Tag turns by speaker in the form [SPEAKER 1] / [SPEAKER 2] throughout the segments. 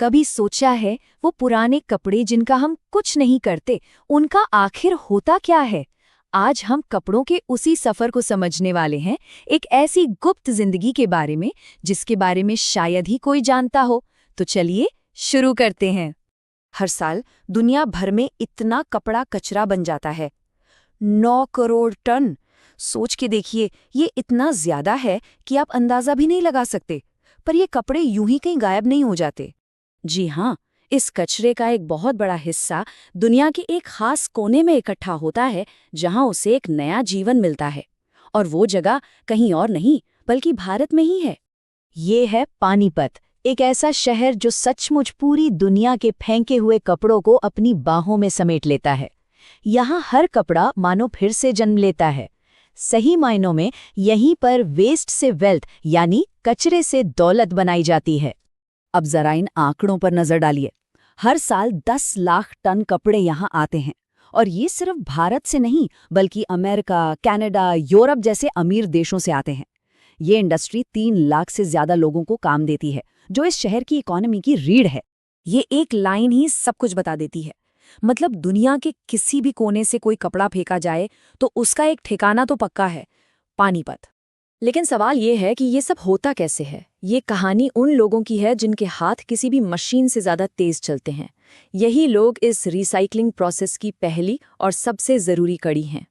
[SPEAKER 1] कभी सोचा है वो पुराने कपड़े जिनका हम कुछ नहीं करते, उनका आखिर होता क्या है? आज हम कपड़ों के उसी सफर को समझने वाले हैं, एक ऐसी गुप्त जिंदगी के बारे में जिसके बारे में शायद ही कोई जानता हो। तो चलिए शुरू करते हैं। हर साल दुनिया भर में इतना कपड़ा कचरा बन जाता है, 9 करोड़ टन। सोच के देखिए, ये इतना ज्यादा है कि आप अंदाजा भी नहीं लगा सकते। पर ये कपड़े यूं ही कहीं गायब नहीं हो जाते। जी हाँ, इस कचरे का एक बहुत बड़ा हिस्सा दुनिया के एक खास कोने में इकट्ठा होता है, जहां उसे एक नया जीवन मिलता है। और वो जगह कहीं और नहीं बल्कि भारत में ही है। ये है पानीपत, एक ऐसा शहर जो सचमुच पूरी दुनिया के फेंके हुए कपड़ों को अपनी बाहों में समेट लेता है। यहाँ हर कपड़ा मानो फिर से जन्म लेता है। सही मायनों में यहीं पर वेस्ट से वेल्थ यानी कचरे से दौलत बनाई जाती है। अब जरा इन आंकड़ों पर नजर डालिए। हर साल 10 लाख टन कपड़े यहाँ आते हैं, और ये सिर्फ भारत से नहीं बल्कि अमेरिका, कनाडा, यूरोप जैसे अमीर देशों से आते हैं। ये इंडस्ट्री 3 लाख से ज्यादा लोगों को काम देती है, जो इस शहर की इकोनॉमी की रीढ़ है। ये एक लाइन ही सब कुछ बता देती है। मतलब दुनिया के किसी भी कोने से कोई कपड़ा फेंका जाए तो उसका एक ठिकाना तो पक्का है, पानीपत। लेकिन सवाल ये है कि ये सब होता कैसे है? ये कहानी उन लोगों की है जिनके हाथ किसी भी मशीन से ज्यादा तेज चलते हैं। यही लोग इस रिसाइकलिंग प्रोसेस की पहली और सबसे जरूरी कड़ी हैं।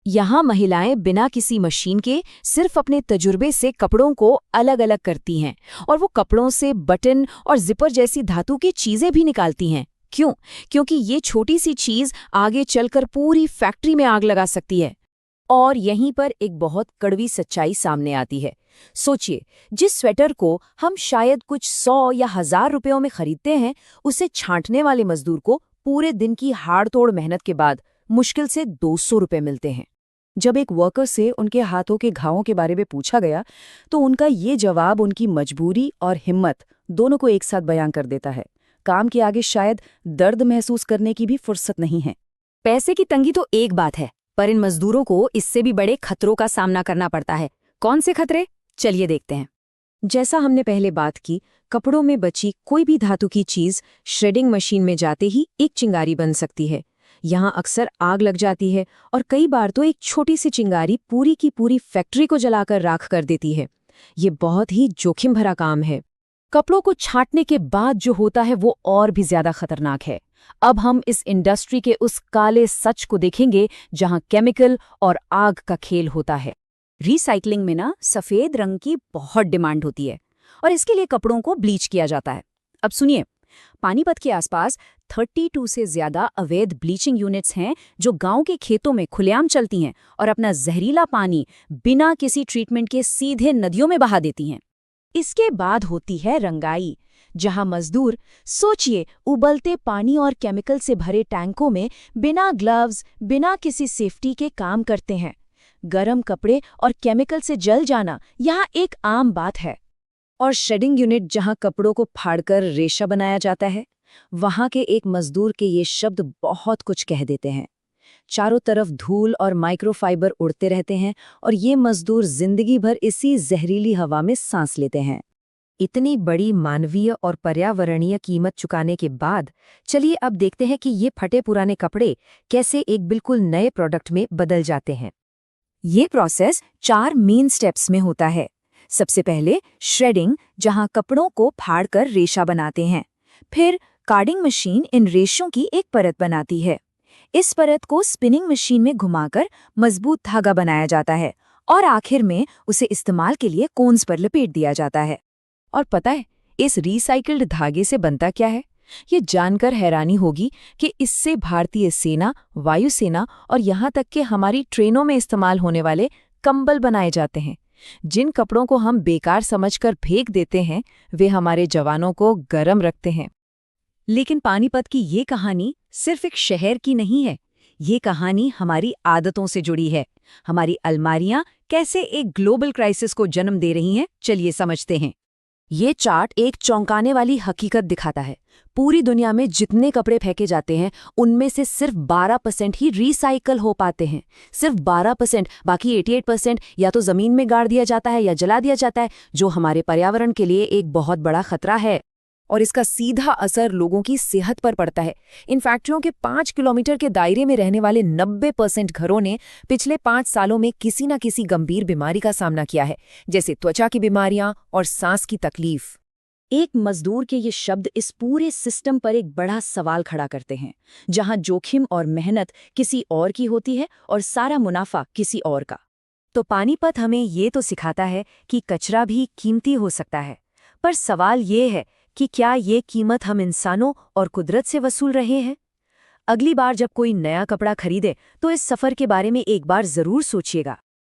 [SPEAKER 1] यहाँ महिलाएं बिना किसी मशीन के सिर्फ अपने तजुर्बे से कपड़ों को अलग अलग करती हैं, और वो कपड़ों से बटन और जिपर जैसी धातु की चीजें भी निकालती हैं। क्यों? क्योंकि ये छोटी सी चीज आगे चलकर पूरी फैक्ट्री में आग लगा सकती है। और यहीं पर एक बहुत कड़वी सच्चाई सामने आती है। सोचिए, जिस स्वेटर को हम शायद कुछ 100 या 1000 रुपयों में खरीदते हैं, उसे छांटने वाले मजदूर को पूरे दिन की हाड़-तोड़ मेहनत के बाद मुश्किल से 200 रुपये मिलते हैं। जब एक वर्कर से उनके हाथों के घावों के बारे में पूछा गया, तो उनका ये जवाब उनकी मजबूरी और हिम्मत दोनों को एक साथ बयां कर देता है। काम के आगे शायद दर्द महसूस करने की भी फुर्सत नहीं है। पैसे की तंगी तो एक बात है, पर इन मजदूरों को इससे भी बड़े खतरों का सामना करना पड़ता है। कौन से खतरे? चलिए देखते हैं। जैसा हमने पहले बात की, कपड़ों में बची कोई भी धातु की चीज श्रेडिंग मशीन में जाते ही एक चिंगारी बन सकती है। यहाँ अक्सर आग लग जाती है, और कई बार तो एक छोटी सी चिंगारी पूरी की पूरी फैक्ट्री को जलाकर राख कर देती है। ये बहुत ही जोखिम भरा काम है। कपड़ों को छांटने के बाद जो होता है वो और भी ज्यादा खतरनाक है। अब हम इस इंडस्ट्री के उस काले सच को देखेंगे जहां केमिकल और आग का खेल होता है। रिसाइकलिंग में ना सफेद रंग की बहुत डिमांड होती है, और इसके लिए कपड़ों को ब्लीच किया जाता है। अब सुनिए, पानीपत के आसपास 32 से ज्यादा अवैध ब्लीचिंग यूनिट्स हैं जो गांव के खेतों में खुलेआम चलती हैं और अपना जहरीला पानी बिना किसी ट्रीटमेंट के सीधे नदियों में बहा देती हैं। इसके बाद होती है रंगाई, जहां मजदूर, सोचिए, उबलते पानी और केमिकल से भरे टैंकों में बिना ग्लव्स, बिना किसी सेफ्टी के काम करते हैं। गरम कपड़े और केमिकल से जल जाना यहाँ एक आम बात है। और शेडिंग यूनिट, जहां कपड़ों को फाड़कर रेशा बनाया जाता है, वहां के एक मजदूर के ये शब्द बहुत कुछ कह देते हैं। चारों तरफ धूल और माइक्रोफाइबर उड़ते रहते हैं, और ये मजदूर जिंदगी भर इसी जहरीली हवा में सांस लेते हैं। इतनी बड़ी मानवीय और पर्यावरणीय कीमत चुकाने के बाद चलिए अब देखते हैं कि ये फटे पुराने कपड़े कैसे एक बिल्कुल नए प्रोडक्ट में बदल जाते हैं। ये प्रोसेस 4 मेन स्टेप्स में होता है। सबसे पहले श्रेडिंग, जहां कपड़ों को फाड़कर रेशा बनाते हैं। फिर कार्डिंग मशीन इन रेशों की एक परत बनाती है। इस परत को स्पिनिंग मशीन में घुमाकर मजबूत धागा बनाया जाता है, और आखिर में उसे इस्तेमाल के लिए कोन्स पर लपेट दिया जाता है। और पता है इस रिसाइकिल्ड धागे से बनता क्या है? ये जानकर हैरानी होगी कि इससे भारतीय सेना, वायुसेना और यहाँ तक कि हमारी ट्रेनों में इस्तेमाल होने वाले कंबल बनाए जाते हैं। जिन कपड़ों को हम बेकार समझकर फेंक देते हैं, वे हमारे जवानों को गर्म रखते हैं। लेकिन पानीपत की ये कहानी सिर्फ एक शहर की नहीं है। ये कहानी हमारी आदतों से जुड़ी है। हमारी अलमारियां कैसे एक ग्लोबल क्राइसिस को जन्म दे रही हैं, चलिए समझते हैं। ये चार्ट एक चौंकाने वाली हकीकत दिखाता है। पूरी दुनिया में जितने कपड़े फेंके जाते हैं, उनमें से सिर्फ 12% ही रिसाइकल हो पाते हैं। सिर्फ 12%, बाकी 88% या तो जमीन में गाड़ दिया जाता है या जला दिया जाता है, जो हमारे पर्यावरण के लिए एक बहुत बड़ा खतरा है। और इसका सीधा असर लोगों की सेहत पर पड़ता है। इन फैक्ट्रियों के 5 किलोमीटर के दायरे में रहने वाले 90% घरों ने पिछले 5 सालों में किसी न किसी गंभीर बीमारी का सामना किया है, जैसे त्वचा की बीमारियां और सांस की तकलीफ।
[SPEAKER 2] एक मजदूर के ये शब्द इस पूरे सिस्टम पर एक बड़ा सवाल खड़ा करते हैं, जहां जोखिम और मेहनत किसी और की होती है और सारा मुनाफा किसी और का।
[SPEAKER 1] तो पानीपत हमें ये तो सिखाता है कि कचरा भी कीमती हो सकता है, पर सवाल ये है कि क्या ये कीमत हम इंसानों और कुदरत से वसूल रहे हैं? अगली बार जब कोई नया कपड़ा खरीदे तो इस सफ़र के बारे में एक बार ज़रूर सोचिएगा।